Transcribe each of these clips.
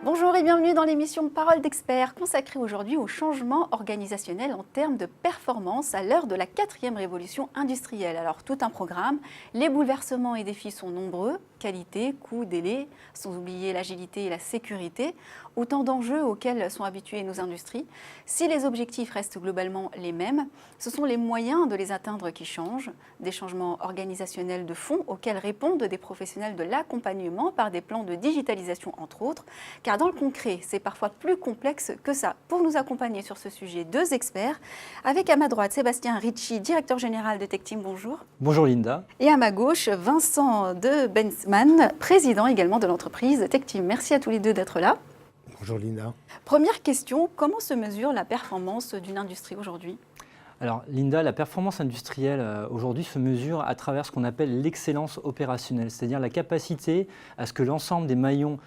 Bonjour et bienvenue dans l'émission Parole d'experts consacrée aujourd'hui au changement organisationnel en termes de performance à l'heure de la 4e révolution industrielle. Alors tout un programme, les bouleversements et défis sont nombreux, qualité, coût, délai, sans oublier l'agilité et la sécurité, autant d'enjeux auxquels sont habituées nos industries. Si les objectifs restent globalement les mêmes, ce sont les moyens de les atteindre qui changent, des changements organisationnels de fond auxquels répondent des professionnels de l'accompagnement par des plans de digitalisation entre autres, car dans le concret, c'est parfois plus complexe que ça. Pour nous accompagner sur ce sujet, deux experts. Avec à ma droite, Sébastien Ricci, directeur général de TechTeam, bonjour. Bonjour Linda. Et à ma gauche, Vincent de Bensman, président également de l'entreprise TechTeam. Merci à tous les deux d'être là. Bonjour Linda. Première question, comment se mesure la performance d'une industrie aujourd'hui ? Alors Linda, la performance industrielle aujourd'hui se mesure à travers ce qu'on appelle l'excellence opérationnelle, c'est-à-dire la capacité à ce que l'ensemble des maillons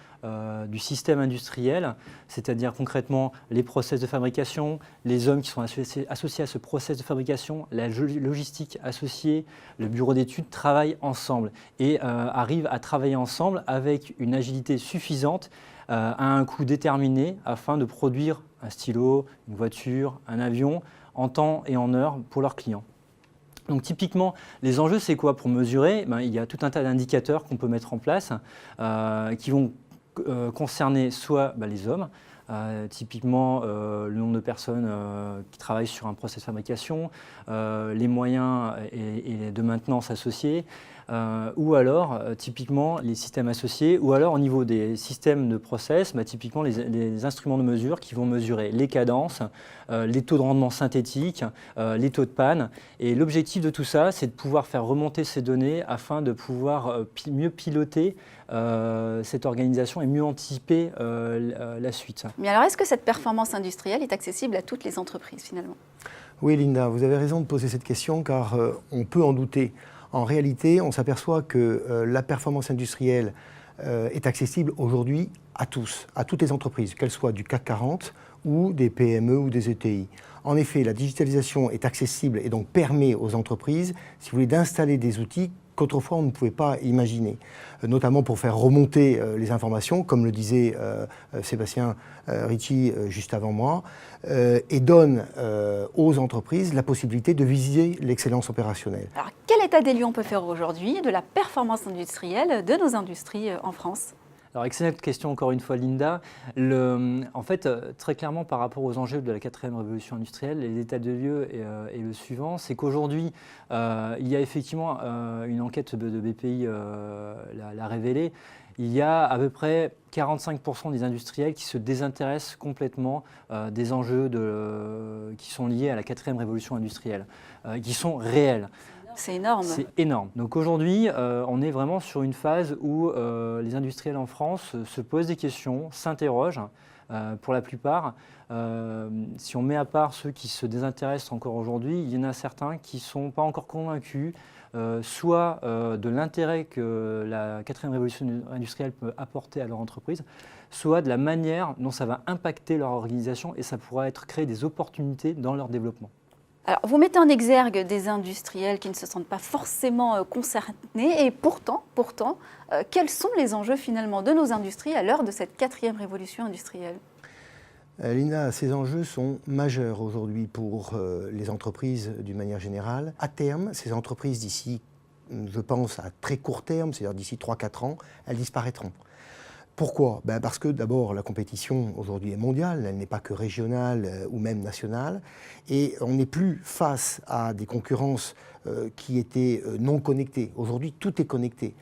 du système industriel, c'est-à-dire concrètement les process de fabrication, les hommes qui sont associés à ce process de fabrication, la logistique associée, le bureau d'études, travaillent ensemble et arrivent à travailler ensemble avec une agilité suffisante à un coût déterminé afin de produire un stylo, une voiture, un avion en temps et en heure pour leurs clients. Donc typiquement, les enjeux, c'est quoi pour mesurer ? Il y a tout un tas d'indicateurs qu'on peut mettre en place qui vont concerner soit les hommes, typiquement le nombre de personnes qui travaillent sur un process de fabrication, les moyens et de maintenance associés, ou alors typiquement les systèmes associés, ou alors au niveau des systèmes de process, typiquement les instruments de mesure qui vont mesurer les cadences, les taux de rendement synthétiques, les taux de panne. Et l'objectif de tout ça, c'est de pouvoir faire remonter ces données afin de pouvoir mieux piloter cette organisation et mieux anticiper la suite. Mais alors, est-ce que cette performance industrielle est accessible à toutes les entreprises finalement ? Oui Linda, vous avez raison de poser cette question car on peut en douter. En réalité, on s'aperçoit que la performance industrielle est accessible aujourd'hui à tous, à toutes les entreprises, qu'elles soient du CAC 40 ou des PME ou des ETI. En effet, la digitalisation est accessible et donc permet aux entreprises, si vous voulez, d'installer des outils qu'autrefois on ne pouvait pas imaginer, notamment pour faire remonter les informations, comme le disait Sébastien Ricci juste avant moi, et donne aux entreprises la possibilité de viser l'excellence opérationnelle. Alors, quel état des lieux on peut faire aujourd'hui de la performance industrielle de nos industries en France ? Alors, excellente question encore une fois, Linda. En fait, très clairement, par rapport aux enjeux de la 4e révolution industrielle, l'état de lieu est le suivant, c'est qu'aujourd'hui, il y a effectivement une enquête de BPI l'a révélé, il y a à peu près 45% des industriels qui se désintéressent complètement des enjeux qui sont liés à la 4e révolution industrielle, qui sont réels. C'est énorme. C'est énorme. Donc aujourd'hui, on est vraiment sur une phase où les industriels en France se posent des questions, s'interrogent pour la plupart. Si on met à part ceux qui se désintéressent encore aujourd'hui, il y en a certains qui ne sont pas encore convaincus, soit de l'intérêt que la 4e révolution industrielle peut apporter à leur entreprise, soit de la manière dont ça va impacter leur organisation et ça pourra créer des opportunités dans leur développement. Alors, vous mettez en exergue des industriels qui ne se sentent pas forcément concernés et pourtant, quels sont les enjeux finalement de nos industries à l'heure de cette 4e révolution industrielle ? Linda, ces enjeux sont majeurs aujourd'hui pour les entreprises d'une manière générale. À terme, ces entreprises d'ici, je pense à très court terme, c'est-à-dire d'ici 3-4 ans, elles disparaîtront. Pourquoi ? Parce que d'abord, la compétition aujourd'hui est mondiale, elle n'est pas que régionale ou même nationale, et on n'est plus face à des concurrences qui étaient non connectées. Aujourd'hui, tout est connecté.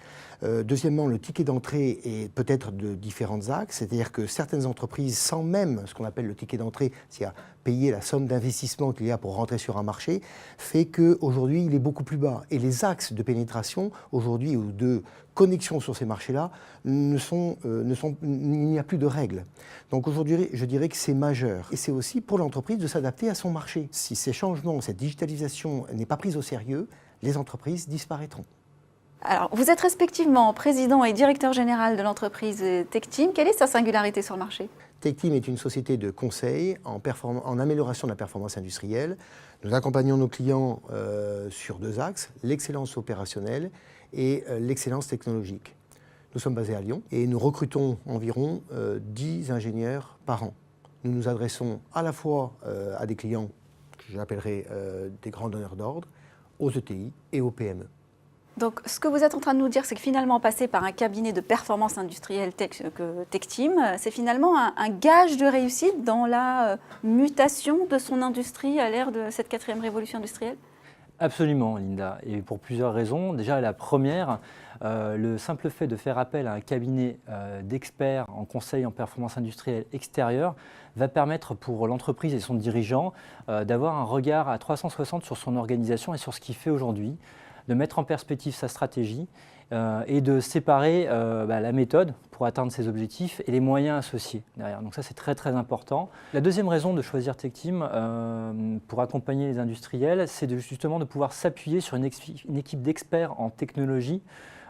Deuxièmement, le ticket d'entrée est peut-être de différents axes, c'est-à-dire que certaines entreprises, sans même ce qu'on appelle le ticket d'entrée, c'est-à-dire payer la somme d'investissement qu'il y a pour rentrer sur un marché, fait qu'aujourd'hui, il est beaucoup plus bas. Et les axes de pénétration, aujourd'hui, ou de connexion sur ces marchés-là, il n'y a plus de règles. Donc aujourd'hui, je dirais que c'est majeur. Et c'est aussi pour l'entreprise de s'adapter à son marché. Si ces changements, cette digitalisation n'est pas prise au sérieux, les entreprises disparaîtront. Alors, vous êtes respectivement président et directeur général de l'entreprise TechTeam. Quelle est sa singularité sur le marché ? TechTeam est une société de conseil en amélioration de la performance industrielle. Nous accompagnons nos clients sur deux axes, l'excellence opérationnelle et l'excellence technologique. Nous sommes basés à Lyon et nous recrutons environ 10 ingénieurs par an. Nous nous adressons à la fois à des clients que j'appellerai des grands donneurs d'ordre, aux ETI et aux PME. Donc, ce que vous êtes en train de nous dire, c'est que finalement, passer par un cabinet de performance industrielle TechTeam, c'est finalement un gage de réussite dans la mutation de son industrie à l'ère de cette 4e révolution industrielle? Absolument, Linda, et pour plusieurs raisons. Déjà, la première, le simple fait de faire appel à un cabinet d'experts en conseil en performance industrielle extérieure va permettre pour l'entreprise et son dirigeant d'avoir un regard à 360 sur son organisation et sur ce qu'il fait aujourd'hui, de mettre en perspective sa stratégie et de séparer la méthode pour atteindre ses objectifs et les moyens associés derrière. Donc ça, c'est très très important. La deuxième raison de choisir TechTeam pour accompagner les industriels, c'est justement de pouvoir s'appuyer sur une équipe d'experts en technologie.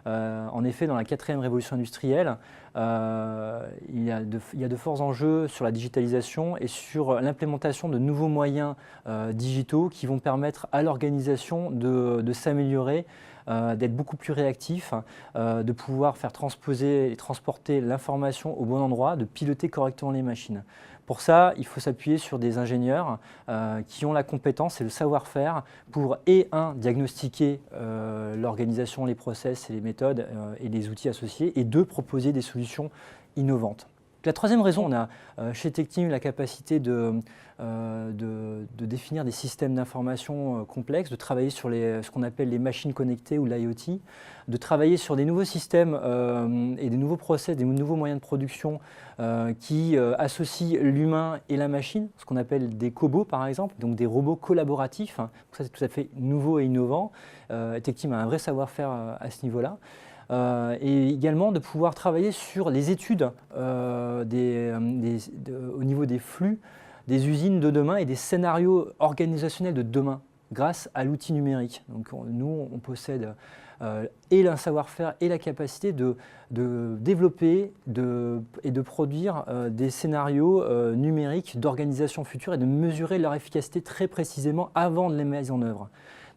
En effet, dans la 4e révolution industrielle, il y a de forts enjeux sur la digitalisation et sur l'implémentation de nouveaux moyens digitaux qui vont permettre à l'organisation de s'améliorer, d'être beaucoup plus réactif, de pouvoir faire transposer et transporter l'information au bon endroit, de piloter correctement les machines. Pour ça, il faut s'appuyer sur des ingénieurs qui ont la compétence et le savoir-faire pour, diagnostiquer l'organisation, les process et les méthodes et les outils associés, et deux, proposer des solutions innovantes. La troisième raison, on a chez TechTeam la capacité de définir des systèmes d'information complexes, de travailler sur ce qu'on appelle les machines connectées ou l'IoT, de travailler sur des nouveaux systèmes et des nouveaux process, des nouveaux moyens de production qui associent l'humain et la machine, ce qu'on appelle des cobots par exemple, donc des robots collaboratifs. Donc ça, c'est tout à fait nouveau et innovant. TechTeam a un vrai savoir-faire à ce niveau-là. Et également de pouvoir travailler sur les études au niveau des flux, des usines de demain et des scénarios organisationnels de demain grâce à l'outil numérique. Donc nous, on possède et le savoir-faire et la capacité de développer et de produire des scénarios numériques d'organisation future et de mesurer leur efficacité très précisément avant de les mettre en œuvre.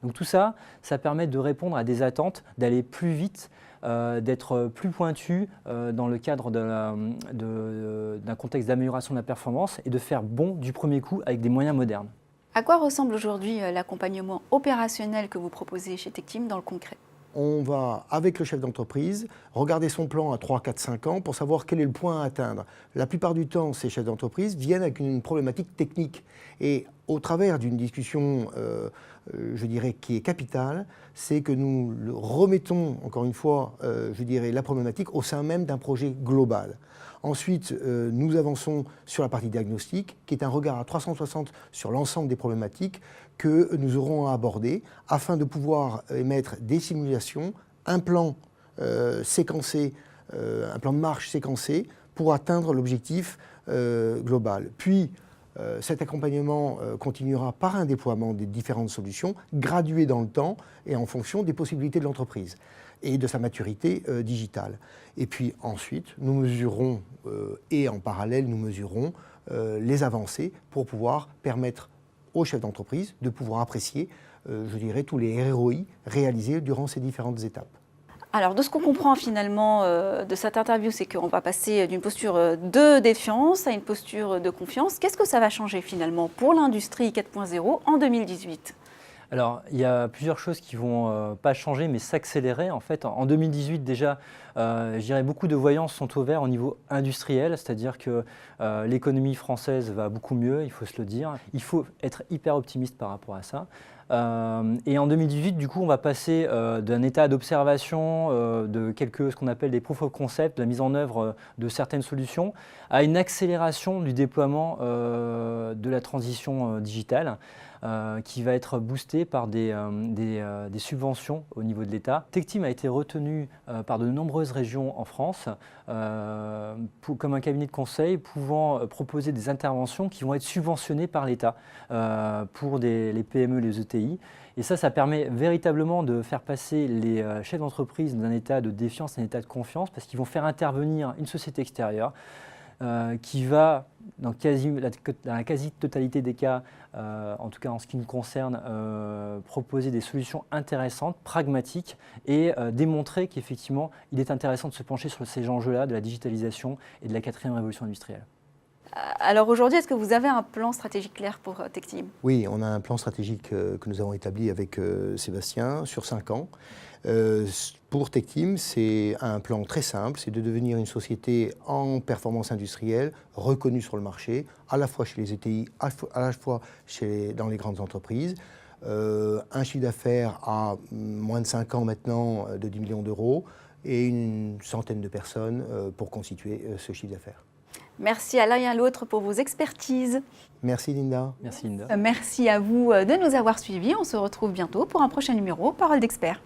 Donc tout ça, ça permet de répondre à des attentes, d'aller plus vite, d'être plus pointu dans le cadre d'un contexte d'amélioration de la performance et de faire bon du premier coup avec des moyens modernes. À quoi ressemble aujourd'hui l'accompagnement opérationnel que vous proposez chez TechTeam dans le concret? On va, avec le chef d'entreprise, regarder son plan à 3, 4, 5 ans pour savoir quel est le point à atteindre. La plupart du temps, ces chefs d'entreprise viennent avec une problématique technique. Et au travers d'une discussion, je dirais, qui est capitale, c'est que nous remettons, encore une fois, je dirais, la problématique au sein même d'un projet global. Ensuite, nous avançons sur la partie diagnostic, qui est un regard à 360 sur l'ensemble des problématiques que nous aurons à aborder afin de pouvoir émettre des simulations, un plan séquencé, un plan de marche séquencé pour atteindre l'objectif global. Puis, cet accompagnement continuera par un déploiement des différentes solutions, gradué dans le temps et en fonction des possibilités de l'entreprise et de sa maturité digitale. Et puis ensuite, nous mesurons, et en parallèle, nous mesurons les avancées pour pouvoir permettre aux chefs d'entreprise de pouvoir apprécier, je dirais, tous les ROI réalisés durant ces différentes étapes. Alors, de ce qu'on comprend finalement de cette interview, c'est qu'on va passer d'une posture de défiance à une posture de confiance. Qu'est-ce que ça va changer finalement pour l'industrie 4.0 en 2018 ? Alors, il y a plusieurs choses qui ne vont pas changer, mais s'accélérer. En fait, en 2018, déjà, je dirais beaucoup de voyances sont au vert au niveau industriel, c'est-à-dire que l'économie française va beaucoup mieux, il faut se le dire. Il faut être hyper optimiste par rapport à ça. Et en 2018, du coup, on va passer d'un état d'observation de ce qu'on appelle des proof of concept, de la mise en œuvre de certaines solutions, à une accélération du déploiement de la transition digitale. Qui va être boosté par des subventions au niveau de l'État. TechTeam a été retenu par de nombreuses régions en France comme un cabinet de conseil pouvant proposer des interventions qui vont être subventionnées par l'État pour les PME, les ETI. Et ça permet véritablement de faire passer les chefs d'entreprise d'un état de défiance à un état de confiance parce qu'ils vont faire intervenir une société extérieure, qui va, dans la quasi-totalité des cas, en tout cas en ce qui nous concerne, proposer des solutions intéressantes, pragmatiques, et démontrer qu'effectivement, il est intéressant de se pencher sur ces enjeux-là de la digitalisation et de la 4e révolution industrielle. Alors aujourd'hui, est-ce que vous avez un plan stratégique clair pour TechTeam? Oui, on a un plan stratégique que nous avons établi avec Sébastien sur 5 ans. Pour TechTeam, c'est un plan très simple, c'est de devenir une société en performance industrielle, reconnue sur le marché, à la fois chez les ETI, à la fois dans les grandes entreprises. Un chiffre d'affaires à moins de 5 ans maintenant de 10 millions d'euros et une centaine de personnes pour constituer ce chiffre d'affaires. Merci à l'un et à l'autre pour vos expertises. Merci Linda. Merci Linda. Merci à vous de nous avoir suivis. On se retrouve bientôt pour un prochain numéro Parole d'expert.